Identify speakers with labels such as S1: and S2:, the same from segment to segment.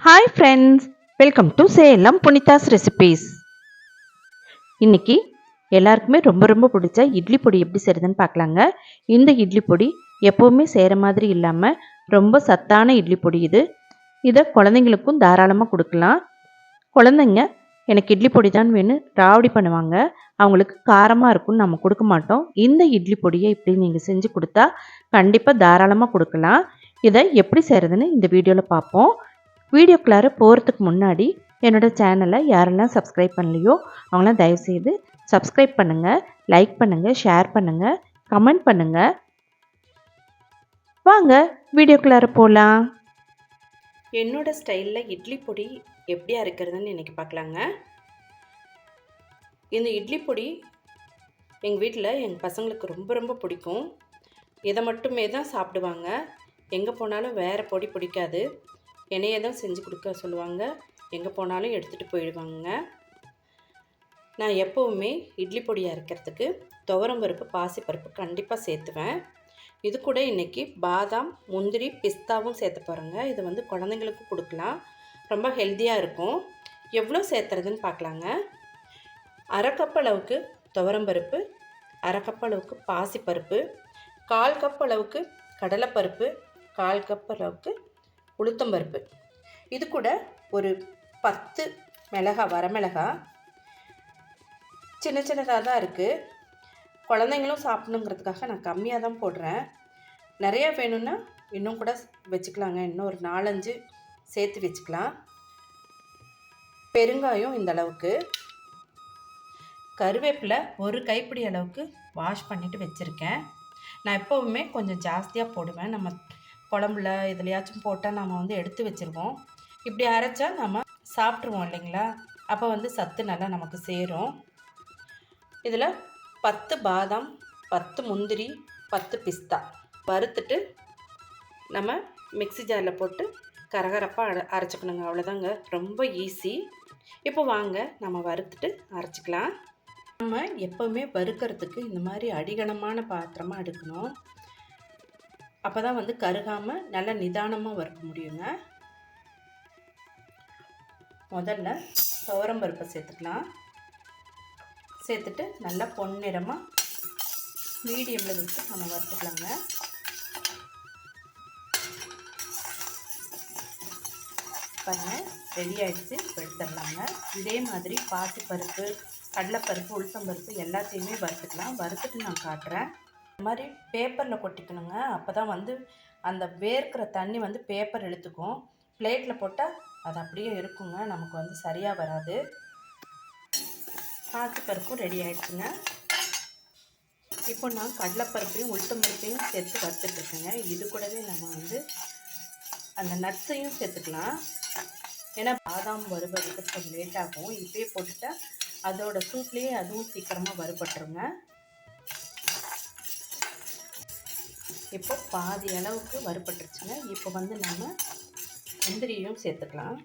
S1: Hi friends, welcome to Salem புனிதாஸ் recipes. இன்னைக்கு எல்லாருக்குமே ரொம்ப ரொம்ப பிடிச்ச இட்லி பொடி எப்படி செய்கிறதுன்னு பார்க்கலாங்க. இந்த இட்லி பொடி எப்போவுமே செய்கிற மாதிரி இல்லாமல் ரொம்ப சத்தான இட்லி பொடி இது. இதை குழந்தைங்களுக்கும் தாராளமாக கொடுக்கலாம். குழந்தைங்க எனக்கு இட்லி பொடி தான் வேணும் ராவடி பண்ணுவாங்க. அவங்களுக்கு காரமாக இருக்கும்னு நம்ம கொடுக்க மாட்டோம். இந்த இட்லி பொடியை இப்படி நீங்கள் செஞ்சு கொடுத்தா கண்டிப்பாக தாராளமாக கொடுக்கலாம். இதை எப்படி செய்கிறதுன்னு இந்த வீடியோவில் பார்ப்போம். வீடியோக்குள்ளார போகிறதுக்கு முன்னாடி என்னோடய சேனலை யாரெல்லாம் சப்ஸ்கிரைப் பண்ணலையோ அவங்களாம் தயவுசெய்து சப்ஸ்கிரைப் பண்ணுங்கள், லைக் பண்ணுங்கள், ஷேர் பண்ணுங்கள், கமெண்ட் பண்ணுங்கள். வாங்க வீடியோக்குள்ளார போகலாம்.
S2: என்னோட ஸ்டைலில் இட்லி பொடி எப்படி அரைக்கிறதுன்னு இன்றைக்கி பார்க்கலாங்க. இந்த இட்லி பொடி எங்கள் வீட்டில் எங்கள் பசங்களுக்கு ரொம்ப ரொம்ப பிடிக்கும். இதை மட்டுமே தான் சாப்பிடுவாங்க. எங்கே போனாலும் வேறு பொடி பிடிக்காது. என்னையே தான் செஞ்சு கொடுக்க சொல்லுவாங்க. எங்கே போனாலும் எடுத்துகிட்டு போயிடுவாங்க. நான் எப்போவுமே இட்லி பொடி அரைக்கிறதுக்கு துவரம்பருப்பு, பாசிப்பருப்பு கண்டிப்பாக சேர்த்துவேன். இது கூட இன்றைக்கி பாதாம், முந்திரி, பிஸ்தாவும் சேர்த்து பாருங்க. இது வந்து குழந்தைங்களுக்கு கொடுக்கலாம், ரொம்ப ஹெல்த்தியாக இருக்கும். எவ்வளோ சேர்த்துறதுன்னு பார்க்கலாங்க. அரை கப் அளவுக்கு துவரம்பருப்பு, அரை கப் அளவுக்கு பாசிப்பருப்பு, 1/4 கப் அளவுக்கு கடலைப்பருப்பு, 1/4 கப் அளவுக்கு உளுத்தம்பருப்பு. இது கூட ஒரு 10 மிளகாய், வரமிளகாய் சின்ன சின்னதாக தான் இருக்குது. குழந்தைங்களும் சாப்பிடணுங்கிறதுக்காக நான் கம்மியாக தான் போடுறேன். நிறையா வேணும்னா இன்னும் கூட வச்சுக்கலாங்க. இன்னும் ஒரு 4-5 சேர்த்து வச்சுக்கலாம். பெருங்காயம் இந்த அளவுக்கு, கருவேப்பிலை ஒரு கைப்பிடி அளவுக்கு வாஷ் பண்ணிவிட்டு வச்சுருக்கேன். நான் எப்போவுமே கொஞ்சம் ஜாஸ்தியாக போடுவேன். நம்ம குழம்புல எதுலையாச்சும் போட்டால் நம்ம வந்து எடுத்து வச்சுருவோம். இப்படி அரைச்சா நம்ம சாப்பிட்ருவோம் இல்லைங்களா, அப்போ வந்து சத்து நல்லா நமக்கு சேரும். இதில் 10 பாதாம், 10 முந்திரி, 10 பிஸ்தா வறுத்துட்டு நம்ம மிக்ஸி ஜாரில் போட்டு கரகரப்பாக அரைச்சிக்கணுங்க. அவ்வளோதாங்க, ரொம்ப ஈஸி. இப்போ வாங்க நம்ம வறுத்துட்டு அரைச்சிக்கலாம். நம்ம எப்போவுமே வறுக்கிறதுக்கு இந்த மாதிரி அடிகனமான பாத்திரமாக எடுக்கணும். அப்போ தான் வந்து கருகாமல் நல்லா நிதானமாக வறுக்க முடியுங்க. முதல்ல துவரம்பருப்பை சேர்த்துக்கலாம். சேர்த்துட்டு நல்லா பொன்னிறமாக மீடியமில் வச்சு நம்ம வறுத்துக்கலாங்க. பாருங்கள், ரெடி ஆகிடுச்சு. எடுத்துடலாங்க. இதே மாதிரி பாசிப்பருப்பு, கடலைப்பருப்பு, உளுத்தம்பருப்பு எல்லாத்தையுமே வறுத்துக்கலாம். வறுத்துட்டு நான் காட்டுறேன். இந்த மாதிரி பேப்பரில் கொட்டிக்கணுங்க. அப்போ தான் வந்து அந்த வேர்க்கிற தண்ணி வந்து பேப்பர் இழுத்துக்கும். பிளேட்டில் போட்டால் அது அப்படியே இருக்குங்க, நமக்கு வந்து சரியாக வராது. பாசிப்பருப்பும் ரெடி ஆகிடுச்சுங்க. இப்போ நான் கடலைப்பருப்பையும் உளுத்தம்பருப்பையும் சேர்த்து வறுத்துட்ருக்கேங்க. இது கூடவே நம்ம வந்து அந்த நட்ஸையும் சேர்த்துக்கலாம். ஏன்னா பாதாம் வறுபடுறதுக்கு கொஞ்சம் லேட் ஆகும். இப்படியே போட்டுட்டா அதோட சூட்லேயே அதுவும் சீக்கிரமாக வறுபட்டுருங்க. இப்போ பாதி அளவுக்கு வறுபட்டுருச்சுங்க. இப்போ வந்து நம்ம முந்திரியும் சேர்த்துக்கலாம்.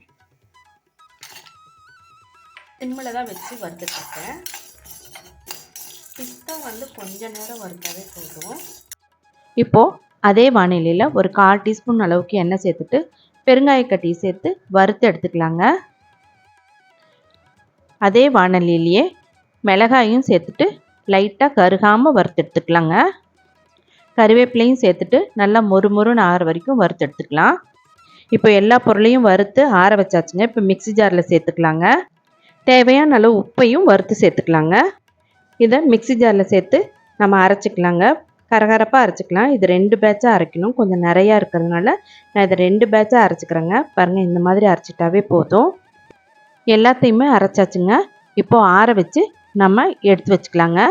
S2: சிம்மில் தான் வச்சு வறுத்துட்ருக்கேன். பிஸ்தா வந்து கொஞ்ச நேரம் வறுத்தாவே போதும்.
S1: இப்போது அதே வானிலையில் ஒரு 1/4 டீஸ்பூன் அளவுக்கு எண்ணெய் சேர்த்துட்டு பெருங்காயக்கட்டி சேர்த்து வறுத்து எடுத்துக்கலாங்க. அதே வானிலையிலேயே மிளகாயும் சேர்த்துட்டு லைட்டாக கருகாமல் வறுத்து எடுத்துக்கலாங்க. கருவேப்பிலையும் சேர்த்துட்டு நல்லா மொறுமொறுன்னு ஆற வரைக்கும் வறுத்து எடுத்துக்கலாம். இப்போ எல்லா பொருளையும் வறுத்து ஆற வச்சாச்சுங்க. இப்போ மிக்ஸி ஜாரில் சேர்த்துக்கலாங்க. தேவையான அளவு உப்பையும் வறுத்து சேர்த்துக்கலாங்க. இதை மிக்ஸி ஜாரில் சேர்த்து நம்ம அரைச்சிக்கலாங்க. கரகரப்பாக அரைச்சிக்கலாம். இது 2 பேட்சாக அரைக்கணும். கொஞ்சம் நிறையா இருக்கிறதுனால நான் இதை 2 பேட்சாக அரைச்சிக்கிறேங்க. பாருங்கள், இந்த மாதிரி அரைச்சிட்டாவே போதும். எல்லாத்தையுமே அரைச்சாச்சுங்க. இப்போது ஆற வச்சு நம்ம எடுத்து வச்சுக்கலாங்க.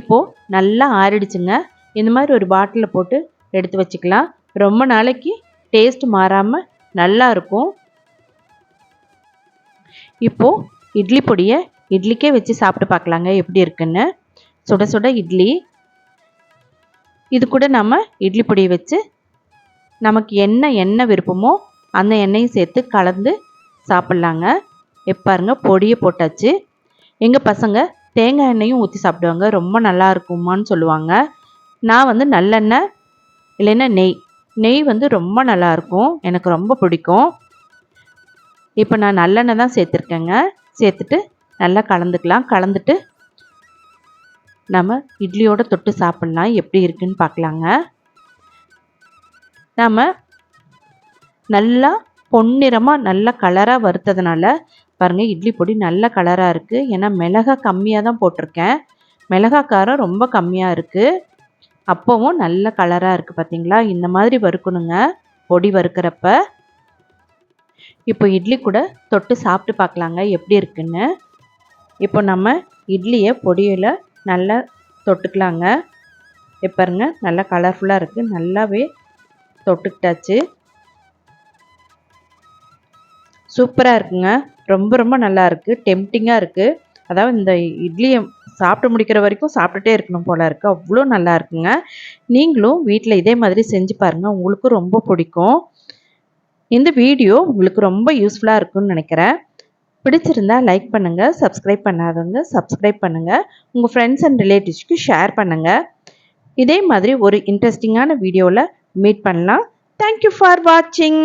S1: இப்போது நல்லா ஆறிடுச்சுங்க. இந்த மாதிரி ஒரு பாட்டிலில் போட்டு எடுத்து வச்சுக்கலாம். ரொம்ப நாளைக்கு டேஸ்ட் மாறாமல் நல்லா இருக்கும். இப்போது இட்லி பொடியை இட்லிக்கே வச்சு சாப்பிட்டு பார்க்கலாங்க எப்படி இருக்குன்னு. சுட சுட இட்லி. இது கூட நம்ம இட்லி பொடியை வச்சு நமக்கு என்ன எண்ணெய் விருப்பமோ அந்த எண்ணெயும் சேர்த்து கலந்து சாப்பிட்லாங்க. பாருங்க, பொடியை போட்டாச்சு. எங்கள் பசங்க தேங்காய் எண்ணெயும் ஊற்றி சாப்பிடுவாங்க. ரொம்ப நல்லா இருக்குமான்னு சொல்லுவாங்க. நான் வந்து நல்லெண்ணெய் இல்லைன்னா நெய் வந்து ரொம்ப நல்லாயிருக்கும், எனக்கு ரொம்ப பிடிக்கும். இப்போ நான் நல்லெண்ணெய் தான் சேர்த்துருக்கேங்க. சேர்த்துட்டு நல்லா கலந்துக்கலாம். கலந்துட்டு நம்ம இட்லியோட தொட்டு சாப்பிட்லாம். எப்படி இருக்குன்னு பார்க்கலாங்க. நம்ம நல்லா பொன்னிறமாக நல்ல கலராக வறுத்ததுனால பாருங்கள் இட்லி பொடி நல்ல கலராக இருக்குது. ஏன்னா மிளகாய் கம்மியாக தான் போட்டிருக்கேன். மிளகாய் காரம் ரொம்ப கம்மியாக இருக்குது. அப்போவும் நல்ல கலராக இருக்குது பார்த்தீங்களா. இந்த மாதிரி வறுக்கணுங்க பொடி வறுக்கிறப்ப. இப்போ இட்லி கூட தொட்டு சாப்பிட்டு பார்க்கலாங்க எப்படி இருக்குன்னு. இப்போ நம்ம இட்லியை பொடியில் நல்லா தொட்டுக்கலாங்க. பாருங்க நல்லா கலர்ஃபுல்லாக இருக்குது. நல்லாவே தொட்டுக்கிட்டாச்சு. சூப்பராக இருக்குங்க. ரொம்ப ரொம்ப நல்லா இருக்குது. டெம்டிங்காக இருக்குது. அதாவது இந்த இட்லியை சாப்பிட்டு முடிக்கிற வரைக்கும் சாப்பிட்டுட்டே இருக்கணும் போல இருக்குது. அவ்வளோ நல்லா இருக்குங்க. நீங்களும் வீட்டில் இதே மாதிரி செஞ்சு பாருங்கள். உங்களுக்கும் ரொம்ப பிடிக்கும். இந்த வீடியோ உங்களுக்கு ரொம்ப யூஸ்ஃபுல்லாக இருக்கும்னு நினைக்கிறேன். பிடிச்சிருந்தா லைக் பண்ணுங்கள். சப்ஸ்கிரைப் பண்ணாதவங்க சப்ஸ்கிரைப் பண்ணுங்கள். உங்கள் ஃப்ரெண்ட்ஸ் அண்ட் ரிலேட்டிவ்ஸ்க்கு ஷேர் பண்ணுங்கள். இதே மாதிரி ஒரு இன்ட்ரெஸ்டிங்கான வீடியோவில் மீட் பண்ணலாம். தேங்க்யூ ஃபார் வாட்சிங்.